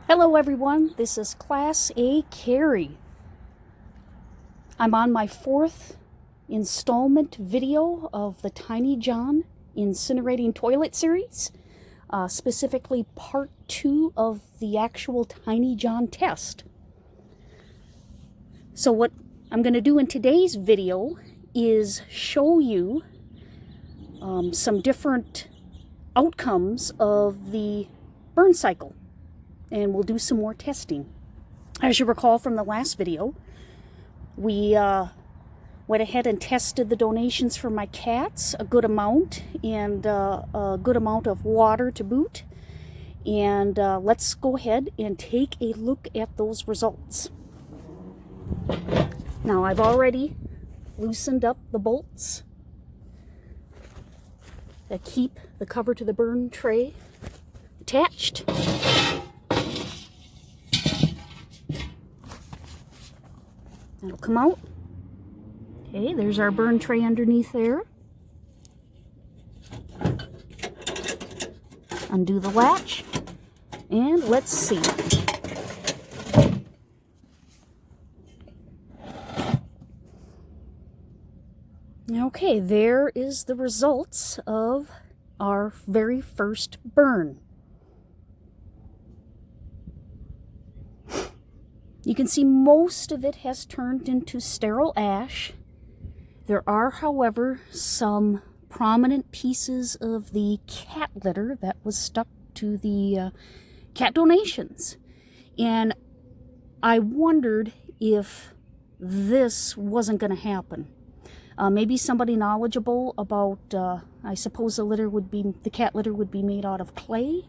Hello everyone, this is Class A Carrie. I'm on my fourth installment video of the Tiny John Incinerating Toilet series, specifically part 2 of the actual Tiny John test. So what I'm going to do in today's video is show you some different outcomes of the burn cycle. And we'll do some more testing. As you recall from the last video, we went ahead and tested the donations for my cats, a good amount, and a good amount of water to boot. And let's go ahead and take a look at those results. Now, I've already loosened up the bolts that keep the cover to the burn tray attached. That'll come out. Okay, there's our burn tray underneath there. Undo the latch, and let's see. Okay, there is the results of our very first burn. You can see most of it has turned into sterile ash. There are, however, some prominent pieces of the cat litter that was stuck to the cat donations. And I wondered if this wasn't going to happen. Maybe somebody knowledgeable about, I suppose the cat litter would be made out of clay.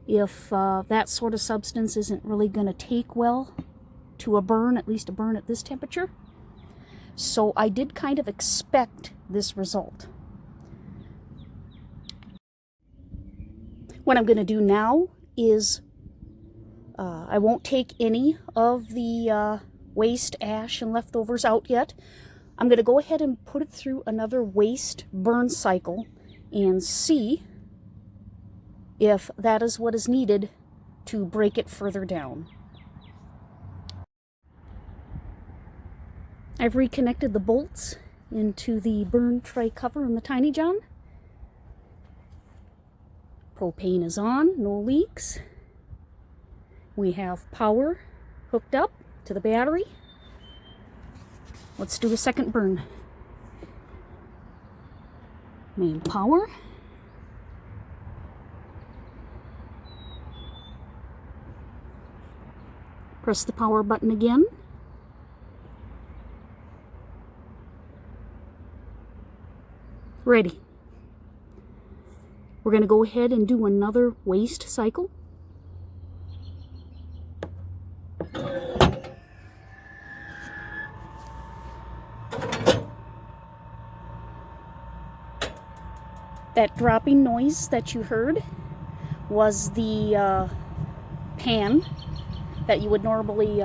If that sort of substance isn't really going to take well to a burn, at least a burn at this temperature. So I did kind of expect this result. What I'm going to do now is I won't take any of the waste ash and leftovers out yet. I'm going to go ahead and put it through another waste burn cycle and see if that is what is needed to break it further down. I've reconnected the bolts into the burn tray cover in the Tiny John. Propane is on, no leaks. We have power hooked up to the battery. Let's do a second burn. Main power. Press the power button again. Ready. We're going to go ahead and do another waste cycle. That dropping noise that you heard was the pan that you would normally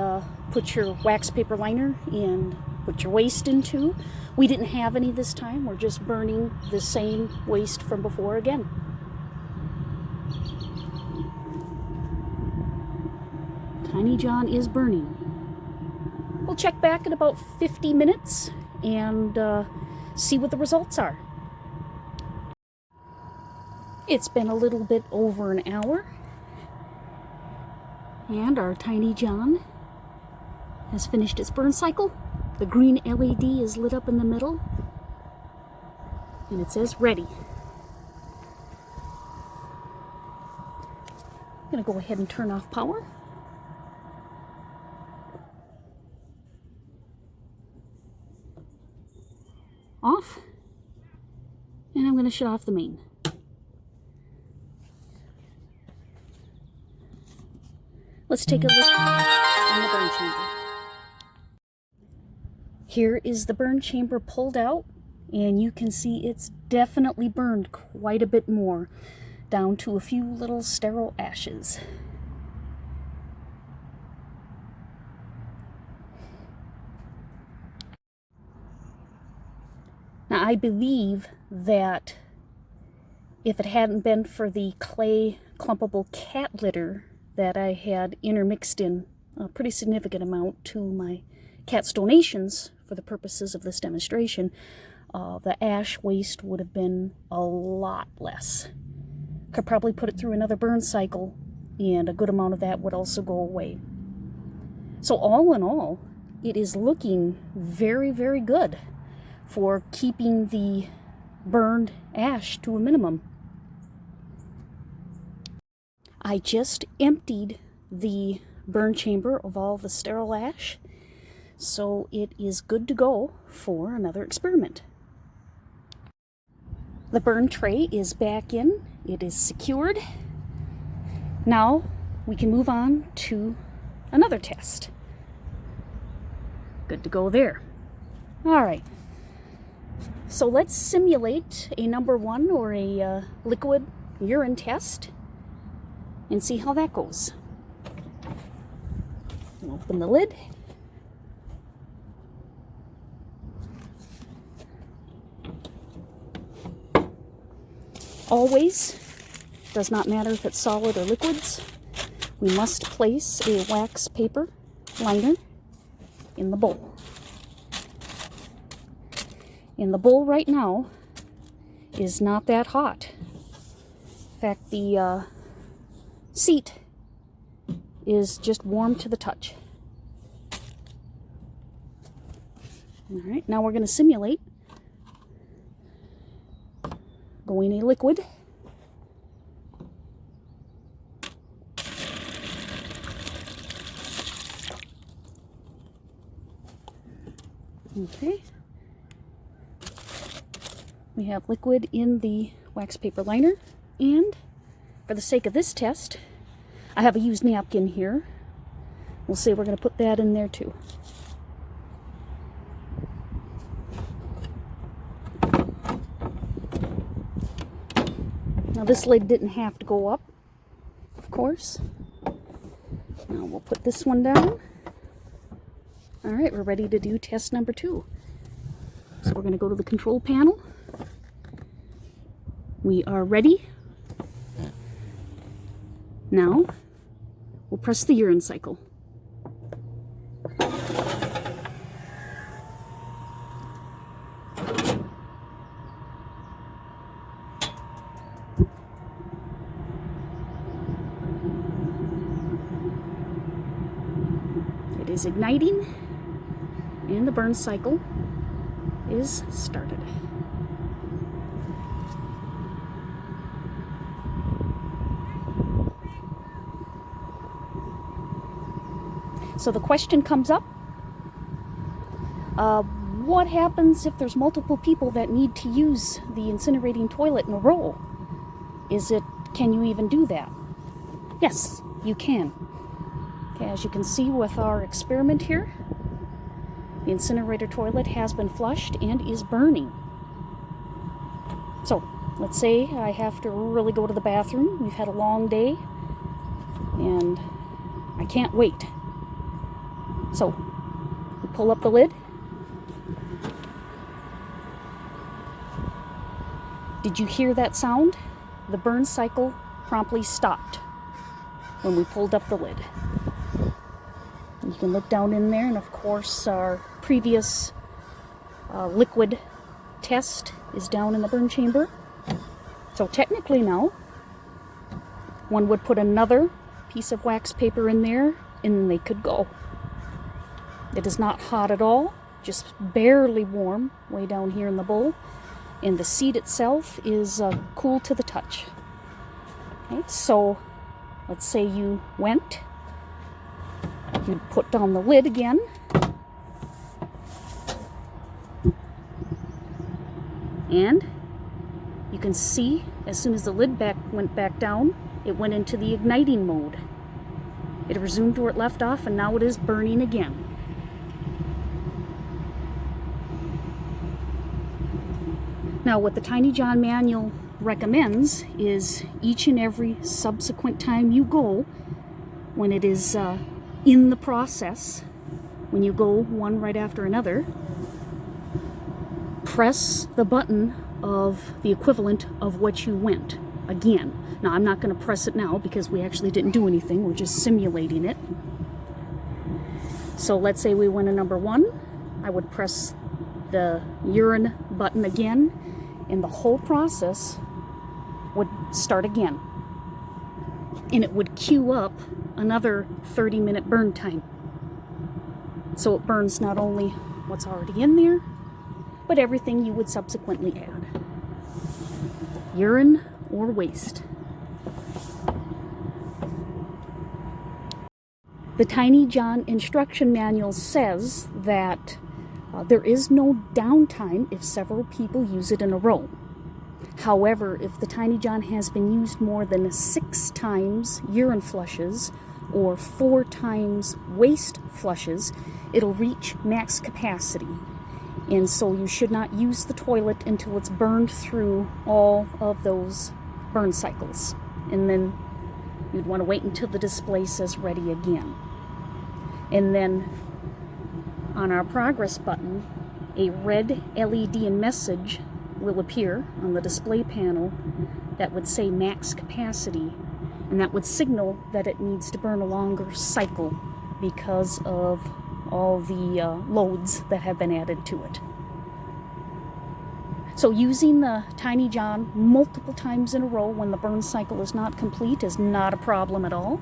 put your wax paper liner and put your waste into. We didn't have any this time. We're just burning the same waste from before again. Tiny John is burning. We'll check back in about 50 minutes and see what the results are. It's been a little bit over an hour, and our Tiny John has finished its burn cycle. The green LED is lit up in the middle, and it says ready. I'm going to go ahead and turn off power. Off. And I'm going to shut off the main. Let's take a look on the burn chamber. Here is the burn chamber pulled out, and you can see it's definitely burned quite a bit more, down to a few little sterile ashes. Now, I believe that if it hadn't been for the clay clumpable cat litter that I had intermixed in a pretty significant amount to my cat's donations for the purposes of this demonstration, the ash waste would have been a lot less. Could probably put it through another burn cycle, and a good amount of that would also go away. So all in all, it is looking very, very good for keeping the burned ash to a minimum. I just emptied the burn chamber of all the sterile ash, so it is good to go for another experiment. The burn tray is back in. It is secured. Now we can move on to another test. Good to go there. All right. So let's simulate a number 1 or a liquid urine test and see how that goes. Open the lid. Always, does not matter if it's solid or liquids, we must place a wax paper liner in the bowl. And the bowl right now is not that hot. In fact, the seat is just warm to the touch. All right, now we're going to simulate going a liquid. Okay. We have liquid in the wax paper liner, and for the sake of this test, I have a used napkin here. We'll say we're going to put that in there too. Now this lid didn't have to go up, of course. Now we'll put this one down. All right, we're ready to do test number 2. So we're going to go to the control panel. We are ready. Now we'll press the urine cycle. It is igniting, and the burn cycle is started. So the question comes up, what happens if there's multiple people that need to use the incinerating toilet in a row? Can you even do that? Yes, you can. Okay, as you can see with our experiment here, the incinerator toilet has been flushed and is burning. So, let's say I have to really go to the bathroom. We've had a long day, and I can't wait. So, we pull up the lid. Did you hear that sound? The burn cycle promptly stopped when we pulled up the lid. You can look down in there, and of course our previous liquid test is down in the burn chamber. So technically now, one would put another piece of wax paper in there, and then they could go. It is not hot at all, just barely warm way down here in the bowl, and the seat itself is cool to the touch. Okay, so let's say you went. You'd put down the lid again. And you can see as soon as the lid went back down, it went into the igniting mode. It resumed where it left off, and now it is burning again. Now, what the Tiny John manual recommends is each and every subsequent time you go, when it is in the process, when you go one right after another, press the button of the equivalent of what you went. again. Now, I'm not going to press it now because we actually didn't do anything. We're just simulating it. So let's say we went to number 1. I would press the urine button again, and the whole process would start again. And it would queue up another 30-minute burn time. So it burns not only what's already in there, but everything you would subsequently add. Urine or waste. The Tiny John instruction manual says that there is no downtime if several people use it in a row. However, if the Tiny John has been used more than 6 times urine flushes or 4 times waste flushes, it'll reach max capacity. And so you should not use the toilet until it's burned through all of those burn cycles. And then you'd want to wait until the display says ready again. And then on our progress button, a red LED message will appear on the display panel that would say max capacity, and that would signal that it needs to burn a longer cycle because of all the loads that have been added to it. So using the Tiny John multiple times in a row when the burn cycle is not complete is not a problem at all.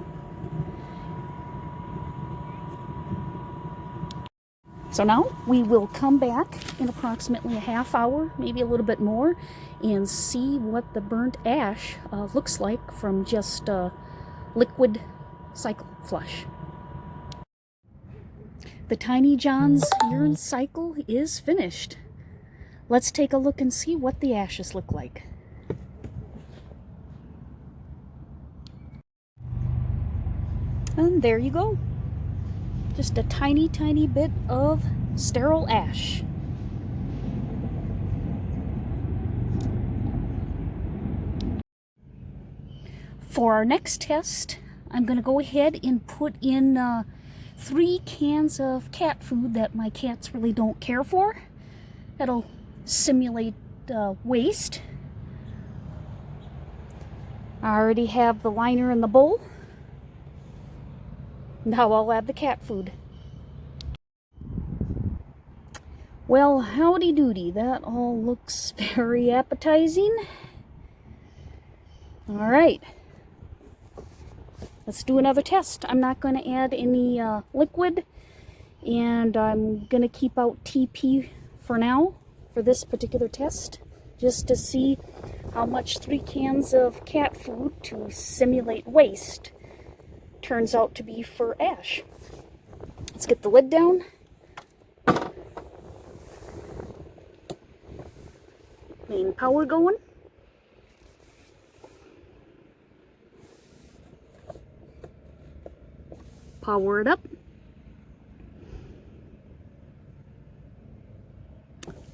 So now we will come back in approximately a half hour, maybe a little bit more, and see what the burnt ash looks like from just liquid cycle flush. The Tiny John's urine cycle is finished. Let's take a look and see what the ashes look like. And there you go. Just a tiny, tiny bit of sterile ash. For our next test, I'm going to go ahead and put in 3 cans of cat food that my cats really don't care for. That'll simulate waste. I already have the liner in the bowl. Now I'll add the cat food. Well, howdy doody, that all looks very appetizing. All right, let's do another test. I'm not going to add any liquid, and I'm going to keep out TP for now for this particular test, just to see how much 3 cans of cat food to simulate waste turns out to be for ash. Let's get the lid down. Main power going. Power it up.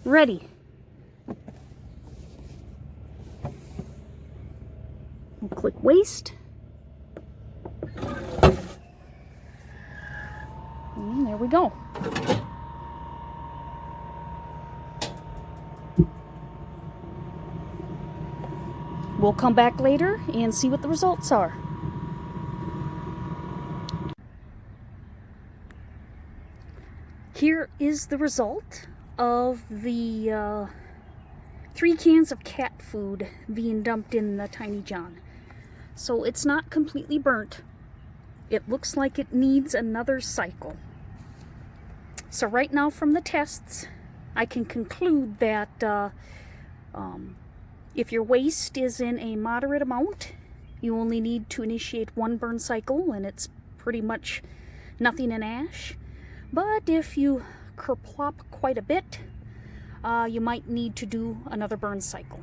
Ready. We'll click waste. And there we go. We'll come back later and see what the results are. Here is the result of the 3 cans of cat food being dumped in the Tiny John. So it's not completely burnt. It looks like it needs another cycle. So right now from the tests, I can conclude that if your waste is in a moderate amount, you only need to initiate 1 burn cycle, and it's pretty much nothing in ash. But if you kerplop quite a bit, you might need to do another burn cycle.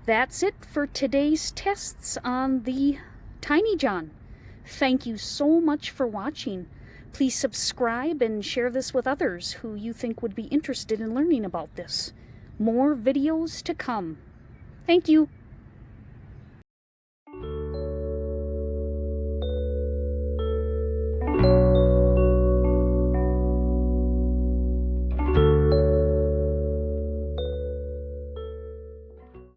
That's it for today's tests on the Tiny John. Thank you so much for watching. Please subscribe and share this with others who you think would be interested in learning about this. More videos to come. Thank you.